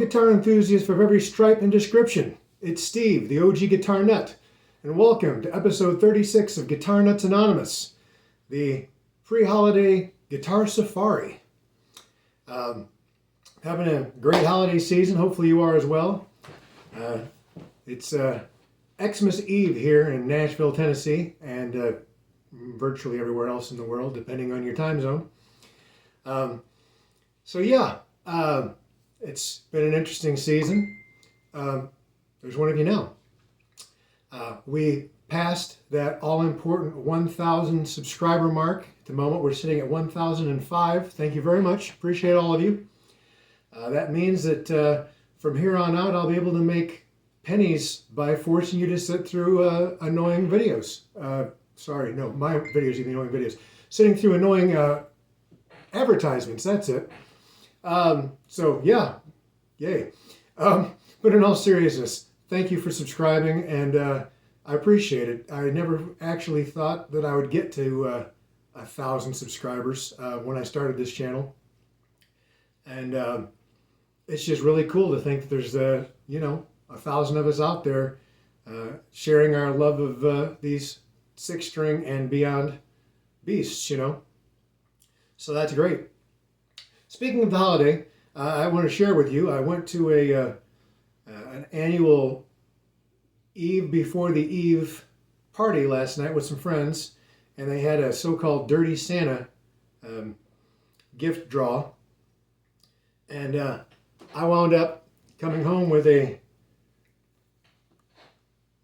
guitar enthusiasts of every stripe and description. It's Steve, the OG Guitar Nut, and welcome to episode 36 of Guitar Nuts Anonymous, the pre-holiday guitar safari. Having a great holiday season. Hopefully you are as well. It's Xmas Eve here in Nashville, Tennessee, and virtually everywhere else in the world, depending on your time zone. It's been an interesting season. There's one of you now. We passed that all-important 1,000 subscriber mark. At the moment, we're sitting at 1,005. Thank you very much. Appreciate all of you. That means that from here on out, I'll be able to make pennies by forcing you to sit through annoying videos. My videos, even annoying videos. Sitting through annoying advertisements, that's it. Yay. But in all seriousness, thank you for subscribing, and I appreciate it. I never actually thought that I would get to 1,000 subscribers when I started this channel. And it's just really cool to think that there's, 1,000 of us out there sharing our love of these six-string and beyond beasts, So that's great. Speaking of the holiday, I want to share with you, I went to an annual Eve before the Eve party last night with some friends, and they had a so-called Dirty Santa gift draw. And I wound up coming home with a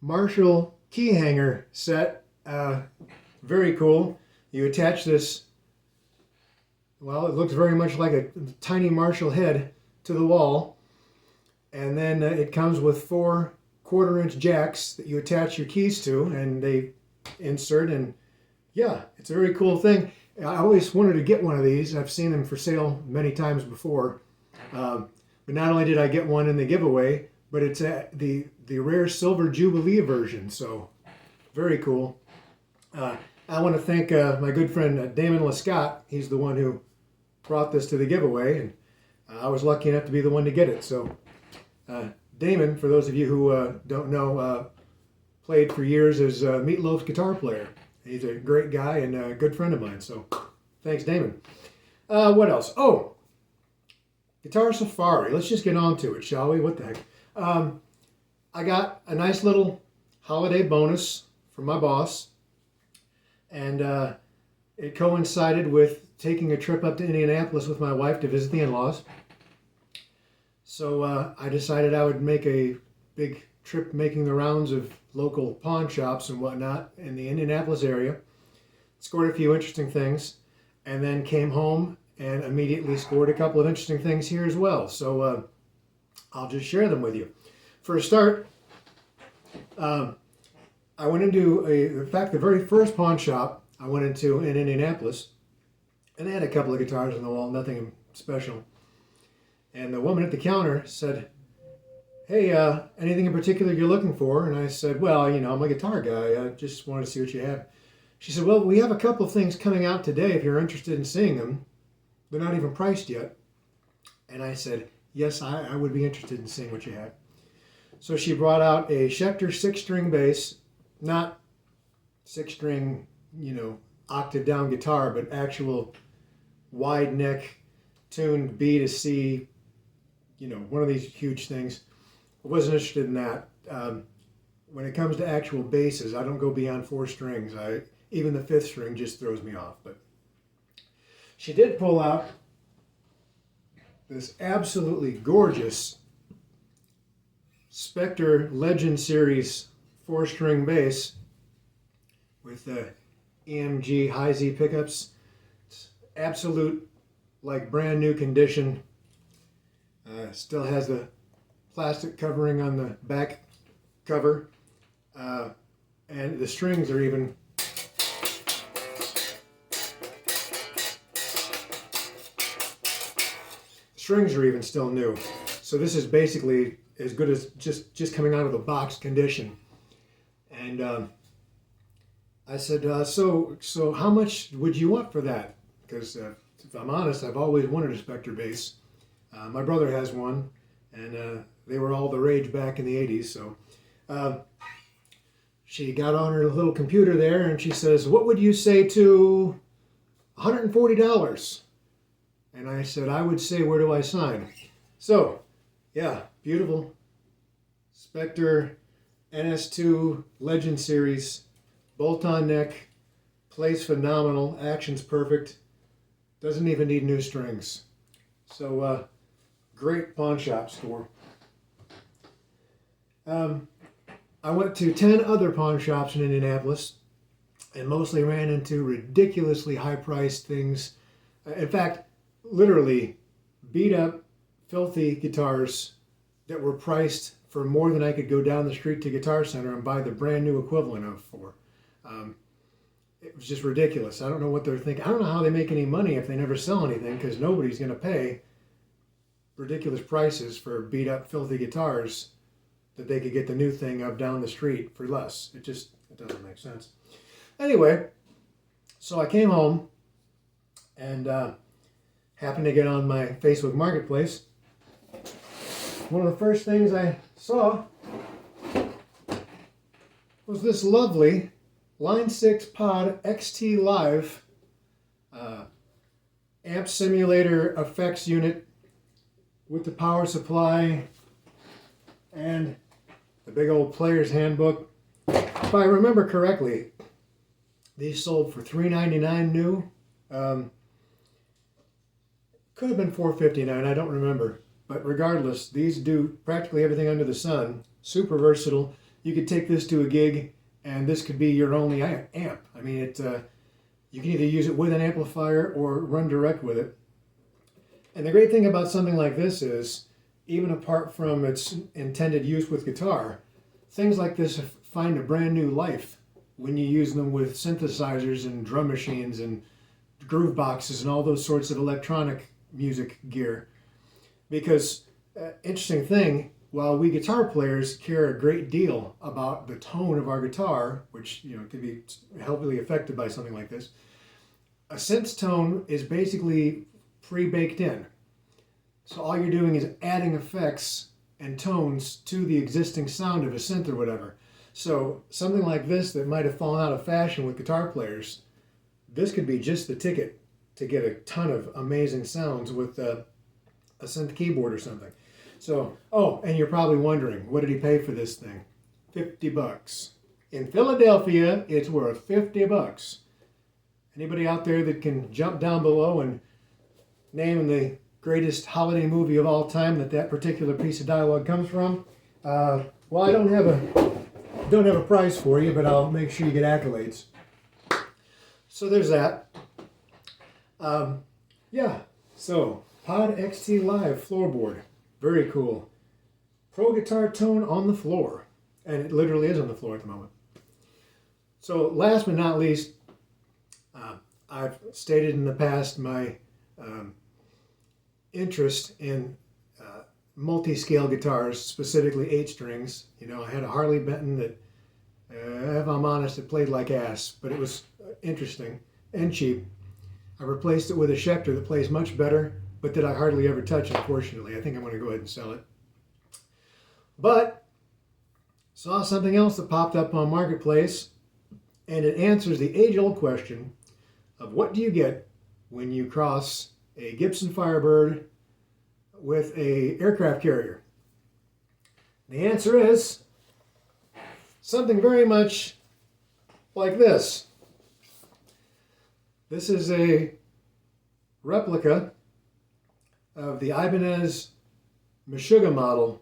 Marshall key hanger set. Very cool. You attach this, well, it looks very much like a tiny Marshall head to the wall. And then it comes with 4 quarter-inch jacks that you attach your keys to, and they insert. And yeah, it's a very cool thing. I always wanted to get one of these. I've seen them for sale many times before. But not only did I get one in the giveaway, but it's the rare Silver Jubilee version. So very cool. I want to thank my good friend Damon Lescott. He's the one who brought this to the giveaway, and I was lucky enough to be the one to get it. So Damon, for those of you who don't know, played for years as Meatloaf's guitar player. He's a great guy and a good friend of mine. So thanks, Damon. What else? Oh, Guitar Safari. Let's just get on to it, shall we? What the heck? I got a nice little holiday bonus from my boss, and it coincided with taking a trip up to Indianapolis with my wife to visit the in-laws. So I decided I would make a big trip making the rounds of local pawn shops and whatnot in the Indianapolis area. Scored a few interesting things, and then came home and immediately scored a couple of interesting things here as well. So I'll just share them with you. For a start, I went into the very first pawn shop I went into in Indianapolis, and they had a couple of guitars on the wall, nothing special. And the woman at the counter said, "Hey, anything in particular you're looking for?" And I said, "Well, I'm a guitar guy. I just wanted to see what you have." She said, "Well, we have a couple of things coming out today if you're interested in seeing them. They're not even priced yet." And I said, "Yes, I would be interested in seeing what you have." So she brought out a Schecter 6-string bass, not 6-string, octave down guitar, but actual wide neck tuned B to C, one of these huge things. I wasn't interested in that. When it comes to actual basses, I don't go beyond 4 strings. Even the 5th string just throws me off. But she did pull out this absolutely gorgeous Spector Legend Series 4-string bass with the EMG high Z pickups. It's absolute, brand new condition. Still has the plastic covering on the back cover, and the strings are even still new. So this is basically as good as just coming out of the box condition. And I said, so how much would you want for that? Because if I'm honest, I've always wanted a Spector bass. My brother has one, and they were all the rage back in the 80s. So uh, she got on her little computer there and she says, "What would you say to $140?" And I said, "I would say, where do I sign?" So, yeah, beautiful Spectre NS2 Legend Series, bolt-on neck, plays phenomenal, action's perfect, doesn't even need new strings. So, great pawn shop store. I went to 10 other pawn shops in Indianapolis and mostly ran into ridiculously high-priced things. In fact, literally beat up, filthy guitars that were priced for more than I could go down the street to Guitar Center and buy the brand new equivalent of for. It was just ridiculous. I don't know what they're thinking. I don't know how they make any money if they never sell anything, because nobody's going to pay ridiculous prices for beat up, filthy guitars that they could get the new thing of down the street for less. It doesn't make sense. Anyway, so I came home and happened to get on my Facebook Marketplace. One of the first things I saw was this lovely Line 6 Pod XT Live amp simulator effects unit with the power supply and the big old player's handbook. If I remember correctly, these sold for $399 new. Could have been $459, I don't remember. But regardless, these do practically everything under the sun. Super versatile. You could take this to a gig, and this could be your only amp. I mean, you can either use it with an amplifier or run direct with it. And the great thing about something like this is, even apart from its intended use with guitar, things like this find a brand new life when you use them with synthesizers and drum machines and groove boxes and all those sorts of electronic music gear. Because, interesting thing, while we guitar players care a great deal about the tone of our guitar, which can be heavily affected by something like this, a synth's tone is basically pre-baked in. So all you're doing is adding effects and tones to the existing sound of a synth or whatever. So something like this that might have fallen out of fashion with guitar players, this could be just the ticket to get a ton of amazing sounds with a synth keyboard or something. So, and you're probably wondering, what did he pay for this thing? $50. In Philadelphia, it's worth $50. Anybody out there that can jump down below and name the greatest holiday movie of all time that particular piece of dialogue comes from? Well, I don't have a prize for you, but I'll make sure you get accolades. So there's that. So Pod XT Live floorboard, very cool. Pro guitar tone on the floor, and it literally is on the floor at the moment. So last but not least, I've stated in the past my interest in multi-scale guitars, specifically 8 strings. I had a Harley Benton that, if I'm honest, it played like ass, but it was interesting and cheap. I replaced it with a Schecter that plays much better, but that I hardly ever touch, unfortunately. I think I'm going to go ahead and sell it. But saw something else that popped up on Marketplace, and it answers the age-old question of what do you get when you cross a Gibson Firebird with a aircraft carrier. The answer is something very much like this. This is a replica of the Ibanez Meshuggah model.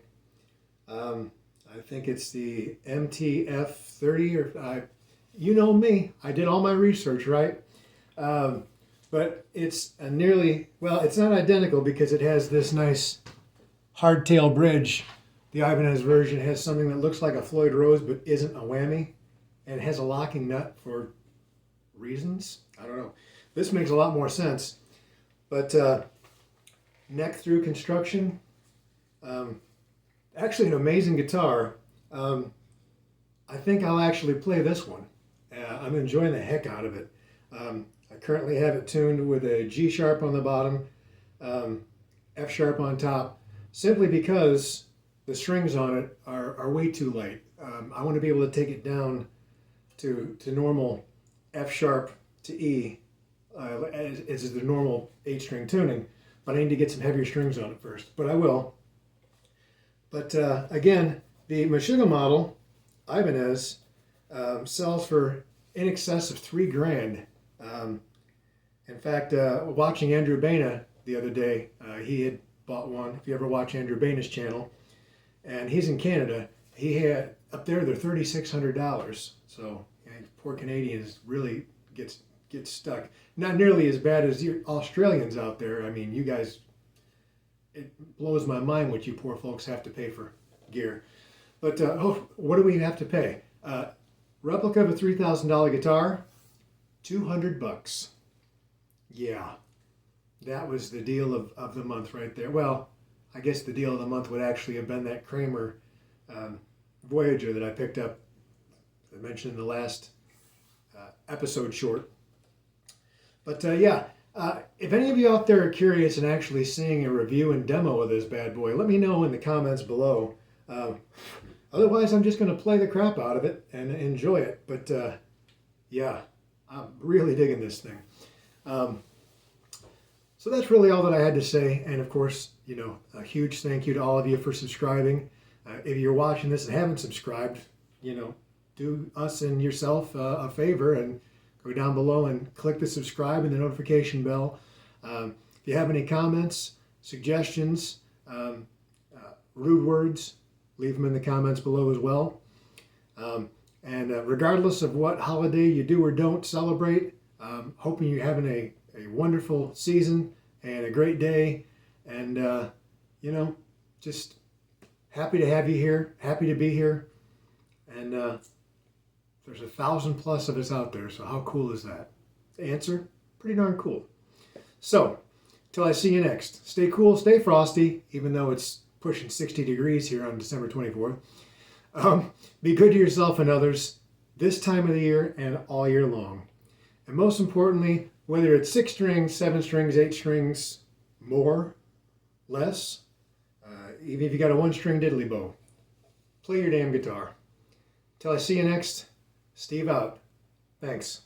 I think it's the MTF30, or you know me, I did all my research, right? But it's it's not identical because it has this nice hardtail bridge. The Ibanez version has something that looks like a Floyd Rose but isn't a whammy, and it has a locking nut for reasons. I don't know. This makes a lot more sense. But neck through construction, actually an amazing guitar. I think I'll actually play this one. I'm enjoying the heck out of it. I currently have it tuned with a G sharp on the bottom, F sharp on top, simply because the strings on it are way too light. I want to be able to take it down to normal F sharp to E, as is the normal 8-string tuning, but I need to get some heavier strings on it first, but I will. But again, the Meshuggah model, Ibanez, sells for in excess of $3,000. In fact, watching Andrew Baina the other day, he had bought one. If you ever watch Andrew Baina's channel, and he's in Canada, he had up there they're $3,600. So poor Canadians really get stuck. Not nearly as bad as you Australians out there. I mean, you guys, it blows my mind what you poor folks have to pay for gear. But what do we have to pay? Replica of a $3,000 guitar, $200. Yeah, that was the deal of the month right there. Well, I guess the deal of the month would actually have been that Kramer Voyager that I picked up. I mentioned in the last episode short. But yeah, if any of you out there are curious and actually seeing a review and demo of this bad boy, let me know in the comments below. Otherwise, I'm just going to play the crap out of it and enjoy it. But yeah, I'm really digging this thing. So that's really all that I had to say. And of course, you know, a huge thank you to all of you for subscribing. If you're watching this and haven't subscribed, you know, do us and yourself a favor and go down below and click the subscribe and the notification bell. If you have any comments, suggestions, rude words, leave them in the comments below as well. And regardless of what holiday you do or don't celebrate, hoping you're having a wonderful season and a great day. And, you know, just happy to have you here, happy to be here. And there's 1,000+ of us out there, so how cool is that? The answer, pretty darn cool. So, till I see you next, stay cool, stay frosty, even though it's pushing 60 degrees here on December 24th. Be good to yourself and others this time of the year and all year long. And most importantly, whether it's 6 strings, 7 strings, 8 strings, more, less, even if you got a 1-string diddly bow, play your damn guitar. Till I see you next, Steve out. Thanks.